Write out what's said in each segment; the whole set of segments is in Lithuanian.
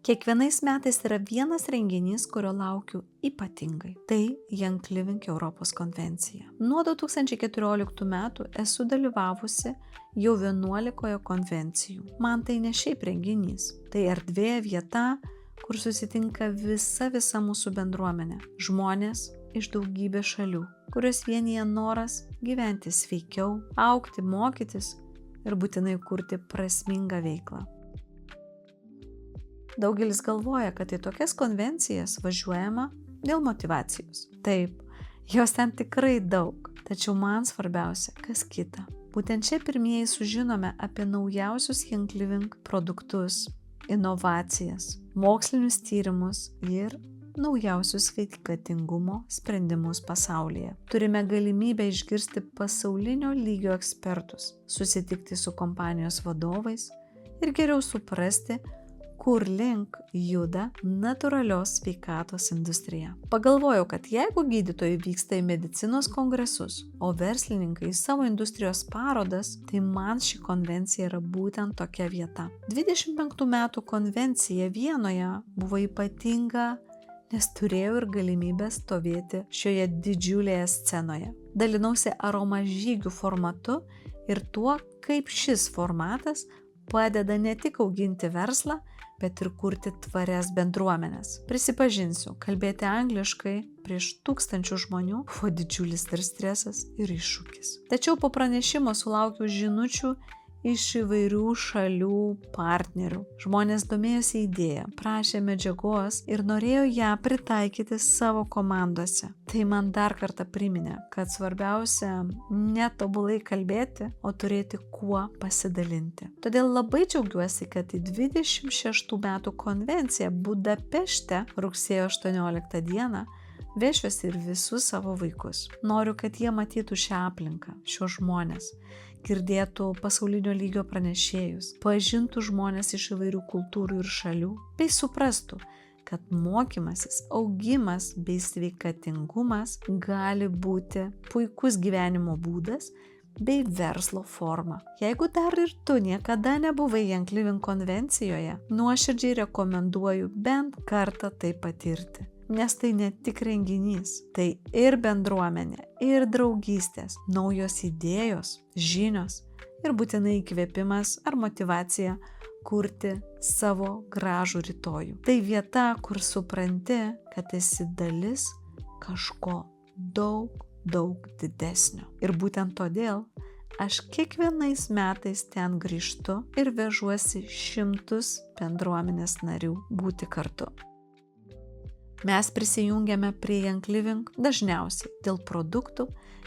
Kiekvienais metais yra vienas renginys, kurio laukiu ypatingai. Tai Young Living Europos konvencija. Nuo 2014 metų esu dalyvavusi jau 11 konvencijų. Man tai ne šiaip renginys. Tai erdvė, vieta, kur susitinka visa mūsų bendruomenė. Žmonės iš daugybės šalių, kurios vienyje noras gyventi sveikiau, augti, mokytis ir būtinai kurti prasmingą veiklą. Daugelis galvoja, kad į tokias konvencijas važiuojama dėl motyvacijos. Taip, jos ten tikrai daug, tačiau man svarbiausia, kas kita. Būtent čia pirmieji sužinome apie naujausius Young Living produktus, inovacijas, mokslinius tyrimus ir naujausius sveikatingumo sprendimus pasaulyje. Turime galimybę išgirsti pasaulinio lygio ekspertus, susitikti su kompanijos vadovais ir geriau suprasti, kur link juda natūralios sveikatos industrija. Pagalvojau, kad jeigu gydytojai vyksta į medicinos kongresus, o verslininkai į savo industrijos parodas, tai man ši konvencija yra būtent tokia vieta. 25 metų konvencija Vienoje buvo ypatinga, nes turėjau ir galimybę stovėti šioje didžiulėje scenoje. Dalinausi aromažygių formatu ir tuo, kaip šis formatas padeda ne tik auginti verslą, bet ir kurti tvarias bendruomenes. Prisipažinsiu, kalbėti angliškai prieš tūkstančių žmonių buvo didžiulis ir stresas ir iššūkis. Tačiau po pranešimo sulaukiau žinučių iš įvairių šalių partnerių. Žmonės domėjosi idėją, prašė medžiagos ir norėjo ją pritaikyti savo komandose. Tai man dar kartą priminė, kad svarbiausia ne tobulai kalbėti, o turėti kuo pasidalinti. Todėl labai džiaugiuosi, kad į 26 metų konvenciją Budapešte rugsėjo 18 dieną vešiuosi ir visus savo vaikus. Noriu, kad jie matytų šią aplinką, šios žmonės, girdėtų pasaulinio lygio pranešėjus, pažintų žmonės iš įvairių kultūrų ir šalių, bei suprastų, kad mokymasis, augimas bei sveikatingumas gali būti puikus gyvenimo būdas bei verslo forma. Jeigu dar ir tu niekada nebuvai Young Living konvencijoje, nuoširdžiai rekomenduoju bent kartą tai patirti. Nes tai ne tik renginys, tai ir bendruomenė, ir draugystės, naujos idėjos, žinios ir būtinai įkvėpimas ar motyvacija kurti savo gražų rytojų. Tai vieta, kur supranti, kad esi dalis kažko daug didesnio. Ir būtent todėl aš kiekvienais metais ten grįžtu ir vežuosi šimtus bendruomenės narių būti kartu. Mes prisijungiame prie Young Living dažniausiai dėl produktų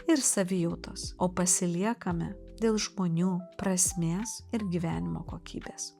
ir savijautos, o pasiliekame dėl žmonių prasmės ir gyvenimo kokybės.